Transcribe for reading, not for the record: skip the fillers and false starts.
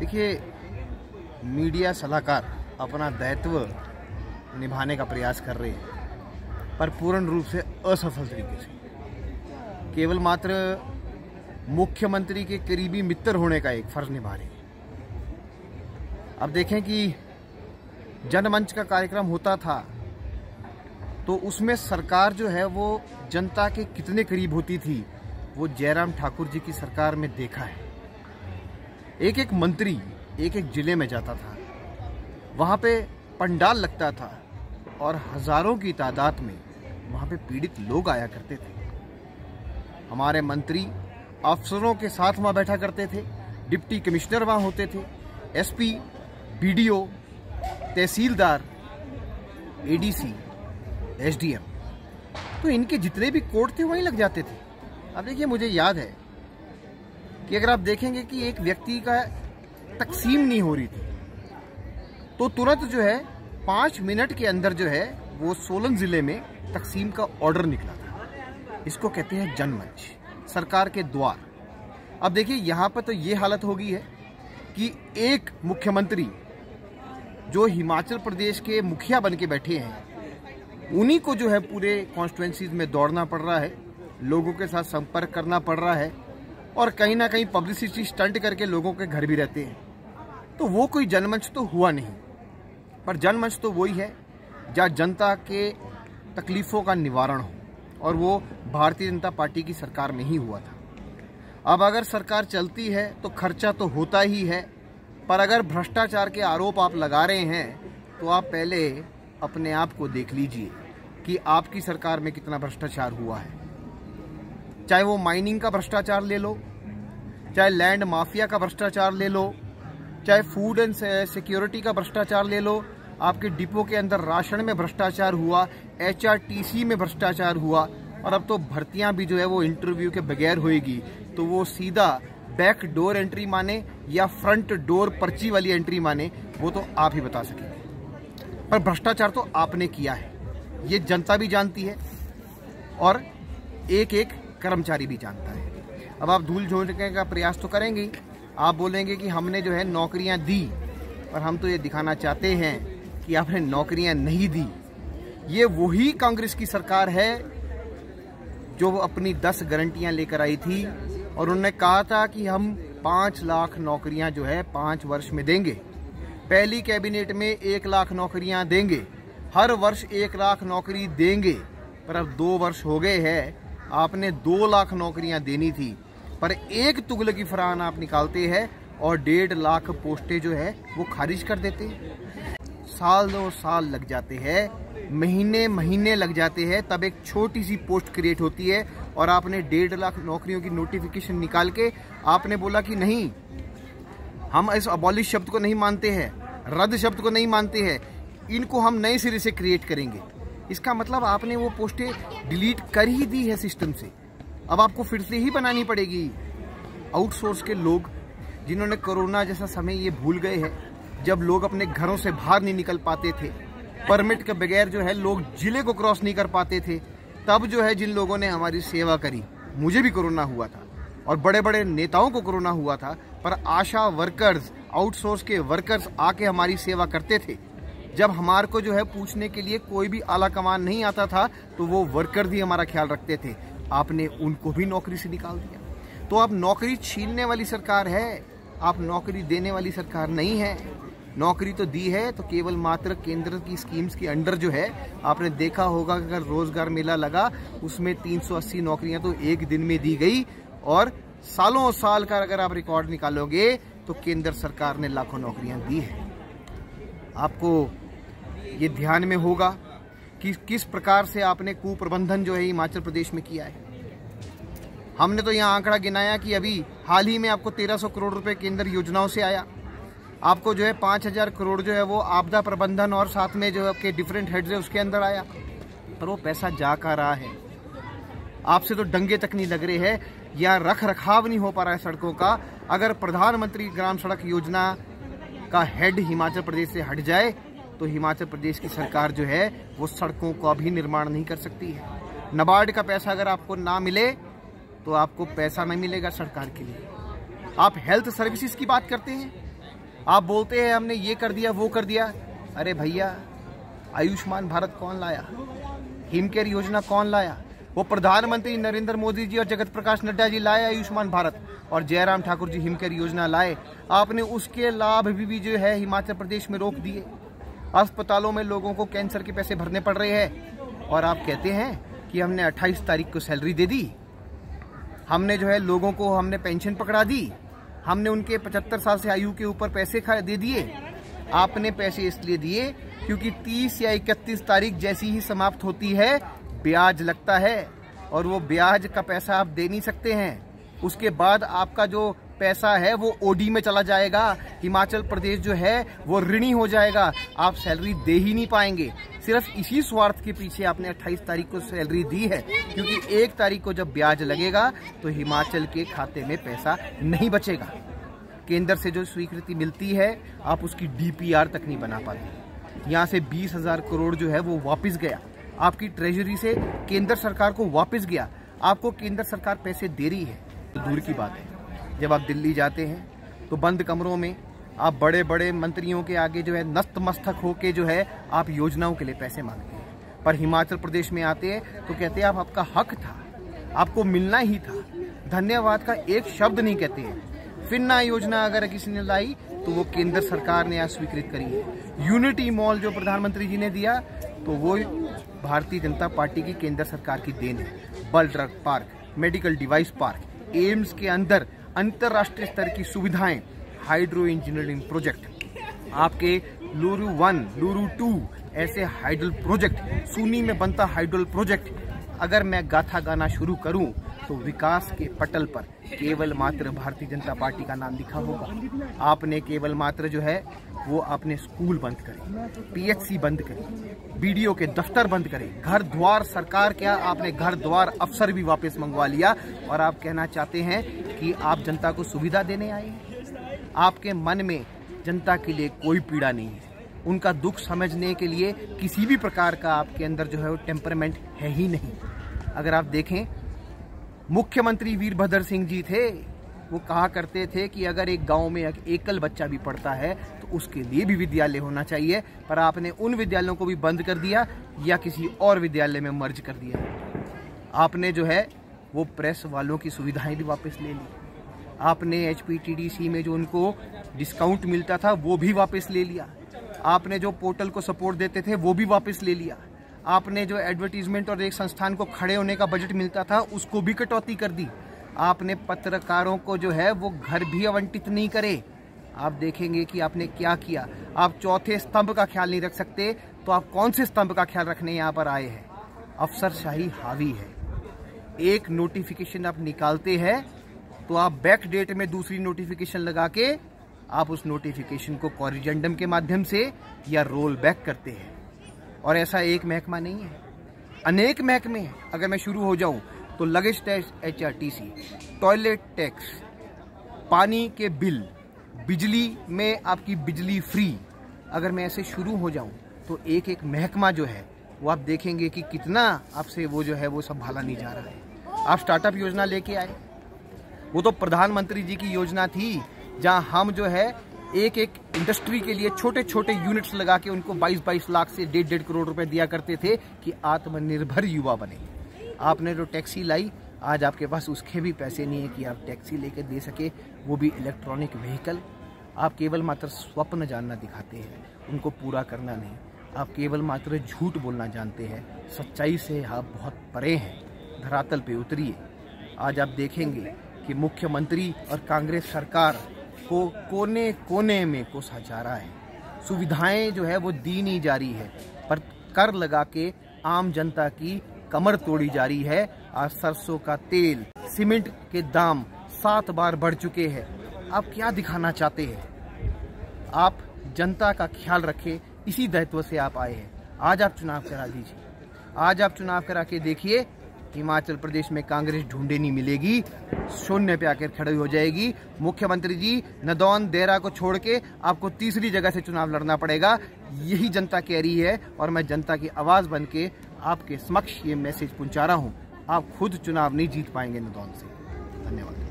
देखिए, मीडिया सलाहकार अपना दायित्व निभाने का प्रयास कर रहे हैं, पर पूर्ण रूप से असफल तरीके से। केवल मात्र मुख्यमंत्री के करीबी मित्र होने का एक फर्ज निभा रहे हैं। अब देखें कि जनमंच का कार्यक्रम होता था तो उसमें सरकार जो है वो जनता के कितने करीब होती थी, वो जयराम ठाकुर जी की सरकार में देखा है। एक एक मंत्री एक एक जिले में जाता था, वहाँ पे पंडाल लगता था और हजारों की तादाद में वहाँ पे पीड़ित लोग आया करते थे। हमारे मंत्री अफसरों के साथ वहाँ बैठा करते थे, डिप्टी कमिश्नर वहाँ होते थे, एसपी, बीडीओ, तहसीलदार, एडीसी, एसडीएम, तो इनके जितने भी कोर्ट थे वहीं लग जाते थे। अब देखिए, मुझे याद है कि अगर आप देखेंगे कि एक व्यक्ति का तकसीम नहीं हो रही थी तो तुरंत जो है 5 मिनट के अंदर जो है वो सोलन जिले में तकसीम का ऑर्डर निकला था। इसको कहते हैं जनमंच, सरकार के द्वार। अब देखिए, यहाँ पर तो ये हालत हो गई है कि एक मुख्यमंत्री जो हिमाचल प्रदेश के मुखिया बन के बैठे हैं, उन्हीं को जो है पूरे कॉन्स्टिट्यूएंसीज में दौड़ना पड़ रहा है, लोगों के साथ संपर्क करना पड़ रहा है और कहीं ना कहीं पब्लिसिटी स्टंट करके लोगों के घर भी रहते हैं। तो वो कोई जनमंच तो हुआ नहीं, पर जनमंच तो वही है जहाँ जनता के तकलीफों का निवारण हो, और वो भारतीय जनता पार्टी की सरकार में ही हुआ था। अब अगर सरकार चलती है तो खर्चा तो होता ही है, पर अगर भ्रष्टाचार के आरोप आप लगा रहे हैं तो आप पहले अपने आप को देख लीजिए कि आपकी सरकार में कितना भ्रष्टाचार हुआ है। चाहे वो माइनिंग का भ्रष्टाचार ले लो, चाहे लैंड माफिया का भ्रष्टाचार ले लो, चाहे फूड एंड सिक्योरिटी का भ्रष्टाचार ले लो, आपके डिपो के अंदर राशन में भ्रष्टाचार हुआ, एचआरटीसी में भ्रष्टाचार हुआ, और अब तो भर्तियां भी जो है वो इंटरव्यू के बगैर होएगी, तो वो सीधा बैक डोर एंट्री माने या फ्रंट डोर पर्ची वाली एंट्री माने, वो तो आप ही बता सकेंगे। पर भ्रष्टाचार तो आपने किया है, ये जनता भी जानती है और एक एक कर्मचारी भी जानता है। अब आप धूल झोंकने का प्रयास तो करेंगे, आप बोलेंगे कि हमने जो है नौकरियां दी, पर हम तो ये दिखाना चाहते हैं कि आपने नौकरियां नहीं दी। ये वही कांग्रेस की सरकार है जो अपनी 10 गारंटियां लेकर आई थी और उन्होंने कहा था कि हम 5 लाख नौकरियां जो है 5 वर्ष में देंगे। पहली कैबिनेट में 1 लाख नौकरियां देंगे, हर वर्ष 1 लाख नौकरी देंगे, पर अब 2 वर्ष हो गए हैं, आपने 2 लाख नौकरियां देनी थी, पर एक तुगलकी फरमान आप निकालते हैं और 1.5 लाख पोस्टें जो है वो खारिज कर देते हैं। साल 2 साल लग जाते हैं, महीने महीने लग जाते हैं, तब एक छोटी सी पोस्ट क्रिएट होती है और आपने 1.5 लाख नौकरियों की नोटिफिकेशन निकाल के आपने बोला कि नहीं, हम इस अबॉलिश शब्द को नहीं मानते हैं, रद्द शब्द को नहीं मानते हैं, इनको हम नए सिरे से क्रिएट करेंगे। इसका मतलब आपने वो पोस्टें डिलीट कर ही दी है सिस्टम से, अब आपको फिर से ही बनानी पड़ेगी। आउटसोर्स के लोग जिन्होंने कोरोना जैसा समय ये भूल गए हैं जब लोग अपने घरों से बाहर नहीं निकल पाते थे, परमिट के बगैर जो है लोग जिले को क्रॉस नहीं कर पाते थे, तब जो है जिन लोगों ने हमारी सेवा करी, मुझे भी कोरोना हुआ था और बड़े बड़े नेताओं को कोरोना हुआ था, पर आशा वर्कर्स, आउटसोर्स के वर्कर्स आके हमारी सेवा करते थे। जब हमारे को जो है पूछने के लिए कोई भी आला कमान नहीं आता था तो वो वर्कर भी हमारा ख्याल रखते थे, आपने उनको भी नौकरी से निकाल दिया। तो आप नौकरी छीनने वाली सरकार है, आप नौकरी देने वाली सरकार नहीं है। नौकरी तो दी है तो केवल मात्र केंद्र की स्कीम्स के अंडर जो है, आपने देखा होगा कि अगर रोजगार मेला लगा उसमें 380 नौकरियां तो एक दिन में दी गई, और सालों साल का अगर आप रिकॉर्ड निकालोगे तो केंद्र सरकार ने लाखों नौकरियां दी है। आपको ये ध्यान में होगा कि किस प्रकार से आपने कुप्रबंधन जो है हिमाचल प्रदेश में किया है। हमने तो यहाँ आंकड़ा गिनाया कि अभी हाल ही में आपको 1300 करोड़ रुपए केंद्र योजनाओं से आया, आपको जो है 5000 करोड़ जो है वो आपदा प्रबंधन और साथ में जो आपके डिफरेंट हेड्स है उसके अंदर आया, पर वो पैसा जा का रहा है। आपसे तो डंगे तक नहीं लग रहे हैं, या रख रखाव नहीं हो पा रहा है सड़कों का। अगर प्रधानमंत्री ग्राम सड़क योजना का हेड हिमाचल प्रदेश से हट जाए तो हिमाचल प्रदेश की सरकार जो है वो सड़कों का भी निर्माण नहीं कर सकती है। नाबार्ड का पैसा अगर आपको ना मिले तो आपको पैसा नहीं मिलेगा सरकार के लिए। आप हेल्थ सर्विसेज की बात करते हैं, आप बोलते हैं हमने ये कर दिया वो कर दिया। अरे भैया, आयुष्मान भारत कौन लाया? हिम केयर योजना कौन लाया? वो प्रधानमंत्री नरेंद्र मोदी जी और जगत प्रकाश नड्डा जी लाए आयुष्मान भारत, और जयराम ठाकुर जी हिम केयर योजना लाए। आपने उसके लाभ भी जो है हिमाचल प्रदेश में रोक दिए। अस्पतालों में लोगों को कैंसर के पैसे भरने पड़ रहे हैं, और आप कहते हैं कि हमने 28 तारीख को सैलरी दे दी, हमने जो है लोगों को हमने पेंशन पकड़ा दी, हमने उनके 75 साल से आयु के ऊपर पैसे दे दिए। आपने पैसे इसलिए दिए क्योंकि 30 या 31 तारीख जैसी ही समाप्त होती है ब्याज लगता है, और वो ब्याज का पैसा आप दे नहीं सकते हैं। उसके बाद आपका जो पैसा है वो ओडी में चला जाएगा। हिमाचल प्रदेश जो है वो ऋणी हो जाएगा, आप सैलरी दे ही नहीं पाएंगे। सिर्फ इसी स्वार्थ के पीछे आपने 28 तारीख को सैलरी दी है, क्योंकि 1 तारीख को जब ब्याज लगेगा तो हिमाचल के खाते में पैसा नहीं बचेगा। केंद्र से जो स्वीकृति मिलती है आप उसकी डीपीआर तक नहीं बना पाते। यहाँ से 20,000 करोड़ जो है वो वापस गया, आपकी ट्रेजरी से केंद्र सरकार को वापस गया। आपको केंद्र सरकार पैसे दे रही है तो दूर की बात है, जब आप दिल्ली जाते हैं तो बंद कमरों में आप बड़े बड़े मंत्रियों के आगे जो है नतमस्तक होके जो है आप योजनाओं के लिए पैसे मांगते हैं। पर हिमाचल प्रदेश में आते हैं तो कहते हैं आप आपका हक था, आपको मिलना ही था। धन्यवाद का एक शब्द नहीं कहते हैं। फिन्ना योजना अगर किसी ने लाई तो वो केंद्र सरकार ने आज स्वीकृत करी है। यूनिटी मॉल जो प्रधानमंत्री जी ने दिया तो वो भारतीय जनता पार्टी की केंद्र सरकार की देन है। बल drug park, medical device park, AIIMS के अंदर अंतर्राष्ट्रीय स्तर की सुविधाएं, हाइड्रो इंजीनियरिंग प्रोजेक्ट, आपके लुरु 1, लुरु 2 ऐसे हाइडल प्रोजेक्ट, सूनी में बनता हाइडल प्रोजेक्ट। अगर मैं गाथा गाना शुरू करूं तो विकास के पटल पर केवल मात्र भारतीय जनता पार्टी का नाम लिखा होगा। आपने केवल मात्र जो है वो आपने स्कूल बंद करे, पीएचसी बंद करे, बीडीओ के दफ्तर बंद करे, घर द्वार सरकार क्या आपने घर द्वार अफसर भी वापस मंगवा लिया, और आप कहना चाहते हैं कि आप जनता को सुविधा देने आए हैं। आपके मन में जनता के लिए कोई पीड़ा नहीं है, उनका दुख समझने के लिए किसी भी प्रकार का आपके अंदर जो है वो टेम्परामेंट है ही नहीं। अगर आप देखें, मुख्यमंत्री वीरभद्र सिंह जी थे, वो कहा करते थे कि अगर एक गांव में एकल बच्चा भी पढ़ता है तो उसके लिए भी विद्यालय होना चाहिए, पर आपने उन विद्यालयों को भी बंद कर दिया या किसी और विद्यालय में मर्ज कर दिया। आपने जो है वो प्रेस वालों की सुविधाएं भी वापस ले ली। आपने HPTDC में जो उनको डिस्काउंट मिलता था वो भी वापस ले लिया। आपने जो पोर्टल को सपोर्ट देते थे वो भी वापस ले लिया। आपने जो एडवर्टीजमेंट और एक संस्थान को खड़े होने का बजट मिलता था उसको भी कटौती कर दी। आपने पत्रकारों को जो है वो घर भी आवंटित नहीं करे। आप देखेंगे कि आपने क्या किया। आप चौथे स्तंभ का ख्याल नहीं रख सकते तो आप कौन से स्तंभ का ख्याल रखने यहाँ पर आए हैं? अफसरशाही हावी है। एक नोटिफिकेशन आप निकालते हैं तो आप बैक डेट में दूसरी नोटिफिकेशन लगा के आप उस नोटिफिकेशन को कॉरिजेंडम के माध्यम से या रोल बैक करते हैं। और ऐसा एक महकमा नहीं है, अनेक महकमे हैं। अगर मैं शुरू हो जाऊं तो luggage tax HRTC, toilet tax, पानी के बिल, बिजली में आपकी बिजली फ्री। अगर मैं ऐसे शुरू हो जाऊं तो एक एक महकमा जो है वो आप देखेंगे कि कितना आपसे वो जो है वो संभाला नहीं जा रहा है। आप स्टार्टअप योजना लेके आए, वो तो प्रधानमंत्री जी की योजना थी, जहां हम जो है एक एक इंडस्ट्री के लिए छोटे छोटे यूनिट्स लगा के उनको 22-22 लाख से 1.5 करोड़ रुपए दिया करते थे कि आत्मनिर्भर युवा बने। आपने जो टैक्सी लाई, आज आपके पास उसके भी पैसे नहीं है कि आप टैक्सी लेकर दे सके, वो भी इलेक्ट्रॉनिक व्हीकल। आप केवल मात्र स्वप्न जानना दिखाते हैं, उनको पूरा करना नहीं। आप केवल मात्र झूठ बोलना जानते हैं, सच्चाई से आप बहुत परे हैं। धरातल पे उतरिए। आज आप देखेंगे कि मुख्यमंत्री और कांग्रेस सरकार को कोने कोने में कोसा जा रहा है। सुविधाएं जो है वो दी नहीं जा रही है, पर कर लगा के आम जनता की कमर तोड़ी जा रही है। आज सरसों का तेल, सीमेंट के दाम 7 बार बढ़ चुके हैं। आप क्या दिखाना चाहते हैं? आप जनता का ख्याल रखें, इसी दायित्व से आप आए हैं। आज आप चुनाव करा दीजिए, आज आप चुनाव करा के देखिए, हिमाचल प्रदेश में कांग्रेस ढूंढे नहीं मिलेगी, शून्य पे आकर खड़ी हो जाएगी। मुख्यमंत्री जी, नदौन देरा को छोड़ के आपको तीसरी जगह से चुनाव लड़ना पड़ेगा। यही जनता कह रही है और मैं जनता की आवाज बन के आपके समक्ष ये मैसेज पहुंचा रहा हूं। आप खुद चुनाव नहीं जीत पाएंगे नदौन से। धन्यवाद।